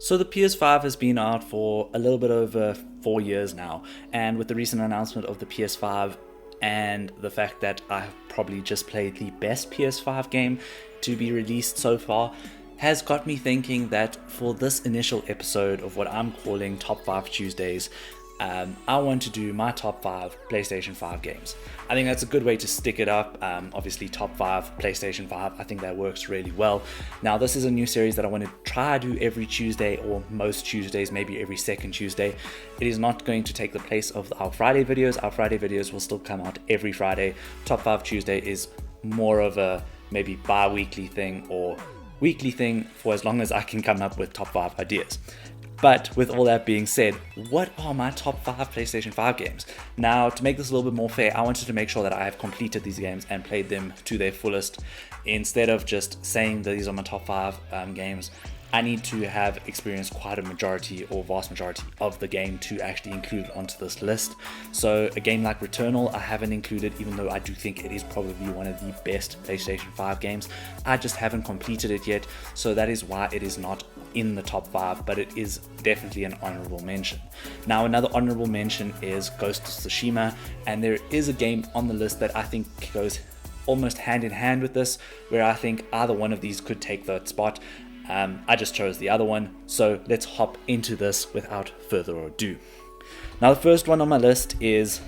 So the PS5 has been out for a little bit over 4 years now, and with the recent announcement of the PS5 and the fact that I have probably just played the best PS5 game to be released so far, has got me thinking that for this initial episode of what I'm calling Top 5 Tuesdays, I want to do my top 5 PlayStation 5 games. I think that's a good way to stick it up. Obviously, top 5 PlayStation 5, I think that works really well. Now, this is a new series that I want to try to do every Tuesday, or most Tuesdays, maybe every second Tuesday. It is not going to take the place of our Friday videos. Our Friday videos will still come out every Friday. Top 5 Tuesday is more of a maybe bi-weekly thing or weekly thing for as long as I can come up with top 5 ideas. But with all that being said, what are my top 5 PlayStation 5 games? Now, to make this a little bit more fair, I wanted to make sure that I have completed these games and played them to their fullest. Instead of just saying that these are my top 5 games, I need to have experienced quite a majority or vast majority of the game to actually include it onto this list. So a game like Returnal, I haven't included, even though I do think it is probably one of the best PlayStation 5 games. I just haven't completed it yet, so that is why it is not in the top 5, but it is definitely an honorable mention. Now, another honorable mention is Ghost of Tsushima, and there is a game on the list that I think goes almost hand in hand with this, where I think either one of these could take that spot. I just chose the other one, so let's hop into this without further ado. Now, the first one on my list is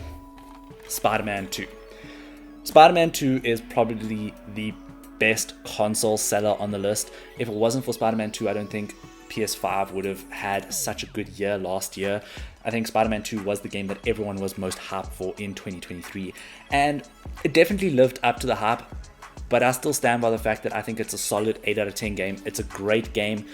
Spider-Man 2. Spider-Man 2 is probably the best console seller on the list. If it wasn't for Spider-Man 2, I don't think PS5 would have had such a good year last year. I think Spider-Man 2 was the game that everyone was most hyped for in 2023, and it definitely lived up to the hype. But I still stand by the fact that I think it's a solid 8 out of 10 game. It's a great game.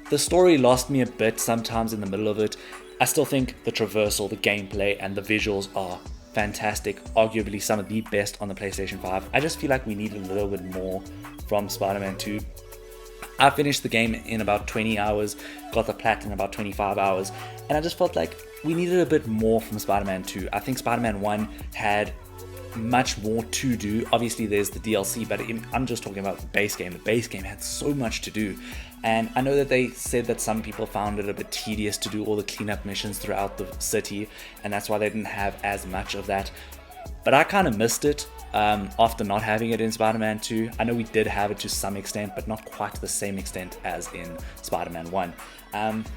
The story lost me a bit sometimes in the middle of it. I still think the traversal, the gameplay, and the visuals are fantastic. Arguably some of the best on the PlayStation 5. I just feel like we need a little bit more from Spider-Man 2. I finished the game in about 20 hours, got the plat in about 25 hours, and I just felt like we needed a bit more from Spider-Man 2. I think Spider-Man 1 had much more to do. Obviously there's the DLC, but I'm just talking about the base game. The base game had so much to do, and I know that they said that some people found it a bit tedious to do all the cleanup missions throughout the city, and that's why they didn't have as much of that. But I kind of missed it after not having it in Spider-Man 2. I know we did have it to some extent, but not quite to the same extent as in Spider-Man 1.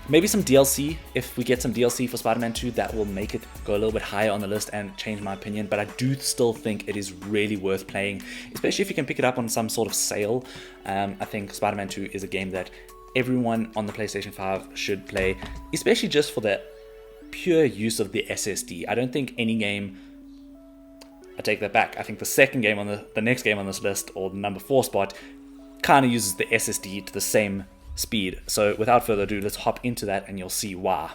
Maybe some DLC. If we get some DLC for Spider-Man 2, that will make it go a little bit higher on the list and change my opinion. But I do still think it is really worth playing, especially if you can pick it up on some sort of sale. I think Spider-Man 2 is a game that everyone on the PlayStation 5 should play, especially just for the pure use of the SSD. I don't think any game... I take that back. I think the second game on the next game on this list, or the number 4 spot, kind of uses the SSD to the same speed. So without further ado, let's hop into that and you'll see why.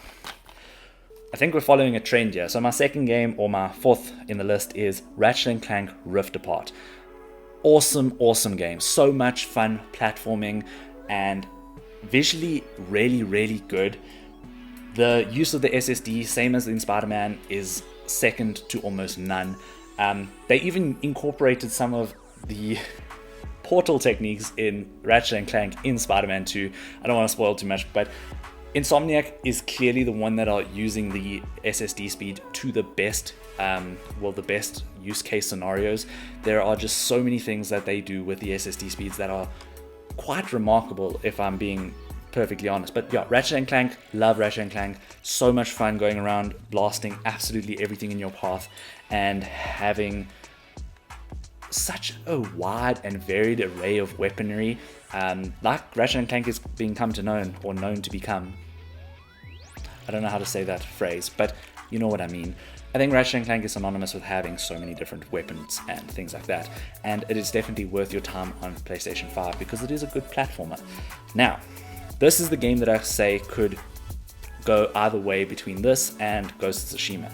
I think we're following a trend here. So my second game, or my 4th in the list, is Ratchet & Clank Rift Apart. Awesome game. So much fun platforming and visually really good. The use of the SSD, same as in Spider-Man, is second to almost none. They even incorporated some of the portal techniques in Ratchet & Clank in Spider-Man 2. I don't want to spoil too much, but Insomniac is clearly the one that are using the SSD speed to the best, the best use case scenarios. There are just so many things that they do with the SSD speeds that are quite remarkable, if I'm being perfectly honest. But yeah, Ratchet & Clank, love Ratchet & Clank. So much fun going around, blasting absolutely everything in your path, and having such a wide and varied array of weaponry, like Ratchet & Clank is being come to known, or known to become. I don't know how to say that phrase, but you know what I mean. I think Ratchet & Clank is synonymous with having so many different weapons and things like that, and it is definitely worth your time on PlayStation 5 because it is a good platformer. Now, this is the game that I say could go either way between this and Ghost of Tsushima,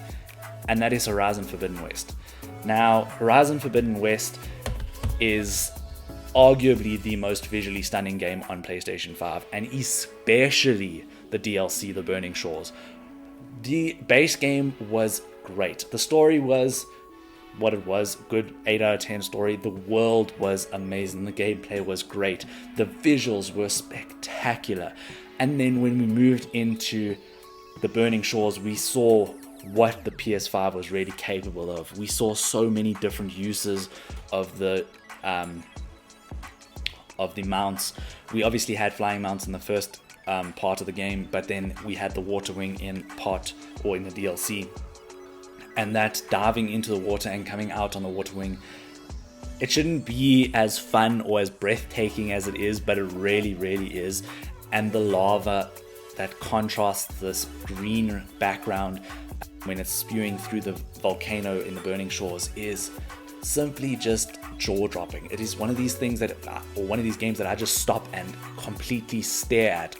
and that is Horizon Forbidden West. Now, Horizon Forbidden West is arguably the most visually stunning game on PlayStation 5, and especially the DLC, The Burning Shores. The base game was great. The story was what it was, good 8 out of 10 story. The world was amazing. The gameplay was great. The visuals were spectacular. And then when we moved into the Burning Shores, we saw what the PS5 was really capable of. We saw so many different uses of the mounts. We obviously had flying mounts in the first part of the game, but then we had the water wing in the DLC. And that diving into the water and coming out on the water wing, it shouldn't be as fun or as breathtaking as it is, but it really, really is. And the lava that contrasts this green background when it's spewing through the volcano in the Burning Shores is simply just jaw-dropping. It is one of these things one of these games that I just stop and completely stare at.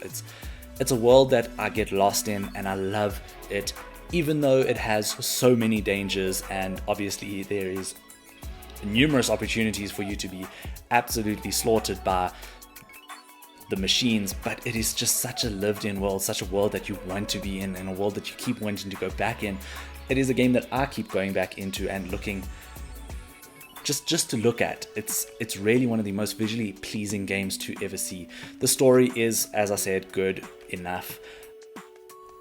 It's a world that I get lost in, and I love it, even though it has so many dangers, and obviously there is numerous opportunities for you to be absolutely slaughtered by the machines, but it is just such a lived-in world, such a world that you want to be in, and a world that you keep wanting to go back in. It is a game that I keep going back into and looking just to look at. It's really one of the most visually pleasing games to ever see. The story is, as I said, good enough,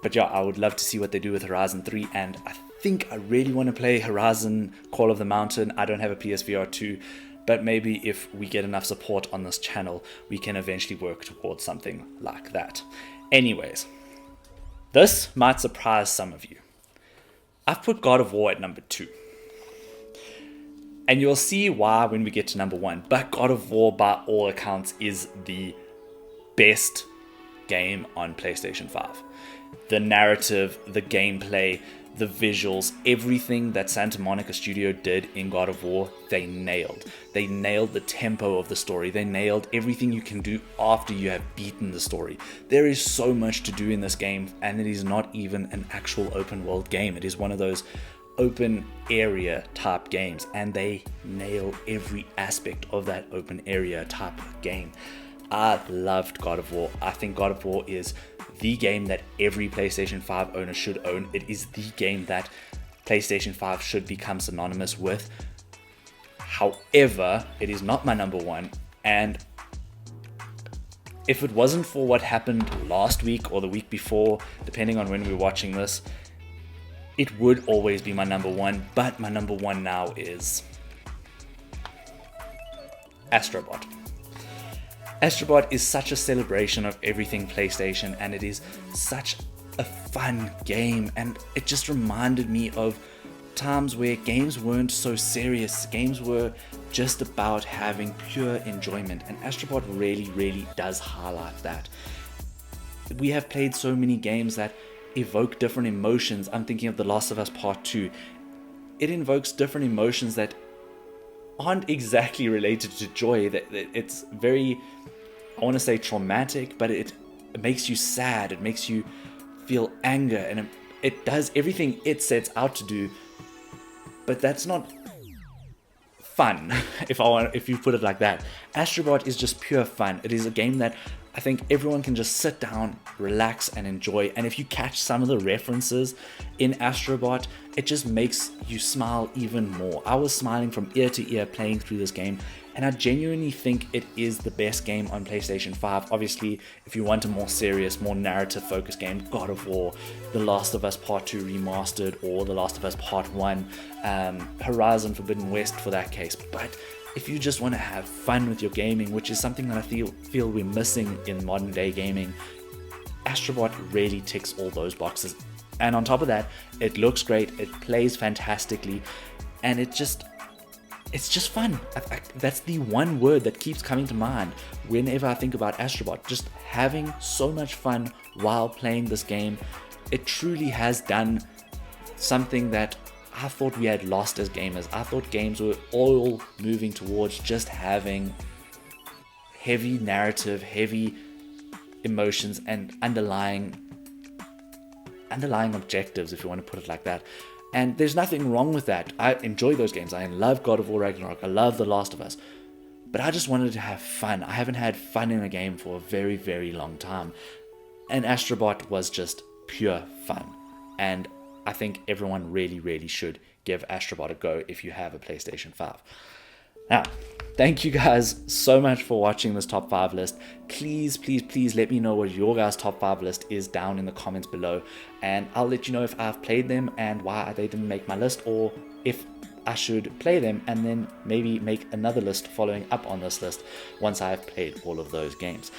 but yeah, I would love to see what they do with Horizon 3, and I think I really want to play Horizon Call of the Mountain. I don't have a PSVR 2, but maybe if we get enough support on this channel, we can eventually work towards something like that. Anyways, this might surprise some of you. I've put God of War at number 2. And you'll see why when we get to number 1. But God of War, by all accounts, is the best game on PlayStation 5. The narrative, the gameplay, the visuals, everything that Santa Monica Studio did in God of War, they nailed. They nailed the tempo of the story. They nailed everything you can do after you have beaten the story. There is so much to do in this game, and it is not even an actual open world game. It is one of those open area type games, and they nail every aspect of that open area type game. I loved God of War. I think God of War is the game that every PlayStation 5 owner should own. It is the game that PlayStation 5 should become synonymous with. However, it is not my number 1, and if it wasn't for what happened last week or the week before, depending on when we're watching this, it would always be my number 1, but my number 1 now is Astrobot. Astrobot is such a celebration of everything PlayStation, and it is such a fun game, and it just reminded me of times where games weren't so serious. Games were just about having pure enjoyment, and Astrobot really, really does highlight that. We have played so many games that evoke different emotions. I'm thinking of The Last of Us Part 2. It invokes different emotions that aren't exactly related to joy. That it's very, I want to say traumatic, but it makes you sad, it makes you feel anger, and it does everything it sets out to do, but that's not fun, if you put it like that. Astrobot is just pure fun. It is a game that I think everyone can just sit down, relax, and enjoy. And if you catch some of the references in Astrobot, it just makes you smile even more. I was smiling from ear to ear playing through this game, and I genuinely think it is the best game on PlayStation 5. Obviously, if you want a more serious, more narrative-focused game, God of War, The Last of Us Part 2 Remastered, or The Last of Us Part 1, Horizon Forbidden West for that case. But if you just want to have fun with your gaming, which is something that I feel we're missing in modern day gaming, Astrobot really ticks all those boxes. And on top of that, it looks great, it plays fantastically, and it's just fun. That's the one word that keeps coming to mind whenever I think about Astrobot. Just having so much fun while playing this game. It truly has done something that I thought we had lost as gamers. I thought games were all moving towards just having heavy narrative, heavy emotions, and underlying objectives, if you want to put it like that. And there's nothing wrong with that. I enjoy those games. I love God of War Ragnarok. I love The Last of Us. But I just wanted to have fun. I haven't had fun in a game for a very, very long time. And Astrobot was just pure fun. And I think everyone really, really should give Astrobot a go if you have a PlayStation 5. Now, thank you guys so much for watching this top 5 list. Please let me know what your guys' top 5 list is down in the comments below, and I'll let you know if I've played them and why they didn't make my list, or if I should play them and then maybe make another list following up on this list once I've played all of those games.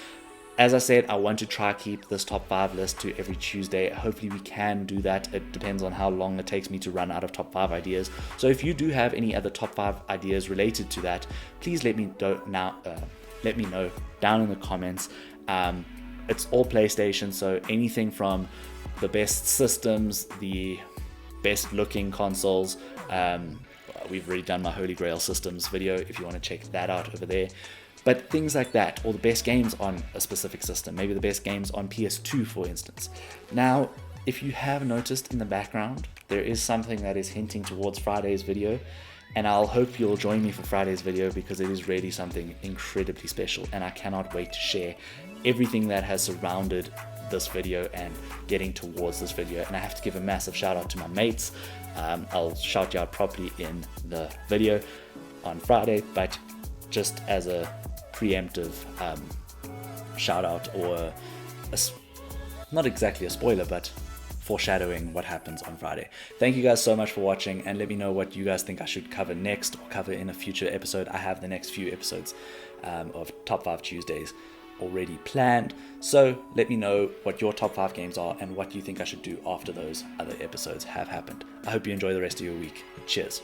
As I said, I want to try keep this top 5 list to every Tuesday. Hopefully we can do that. It depends on how long it takes me to run out of top 5 ideas. So if you do have any other top 5 ideas related to that, please let me know down in the comments. It's all PlayStation, so anything from the best systems, the best looking consoles. We've already done my Holy Grail systems video if you want to check that out over there. But things like that, or the best games on a specific system, maybe the best games on PS2 for instance. Now, if you have noticed in the background, there is something that is hinting towards Friday's video, and I'll hope you'll join me for Friday's video because it is really something incredibly special, and I cannot wait to share everything that has surrounded this video and getting towards this video. And I have to give a massive shout out to my mates. I'll shout you out properly in the video on Friday, but just as a preemptive shout out, or not exactly a spoiler, but foreshadowing what happens on Friday. Thank you guys so much for watching, and let me know what you guys think I should cover next or cover in a future episode. I have the next few episodes of Top 5 Tuesdays already planned, so let me know what your top 5 games are and what you think I should do after those other episodes have happened. I hope you enjoy the rest of your week. Cheers.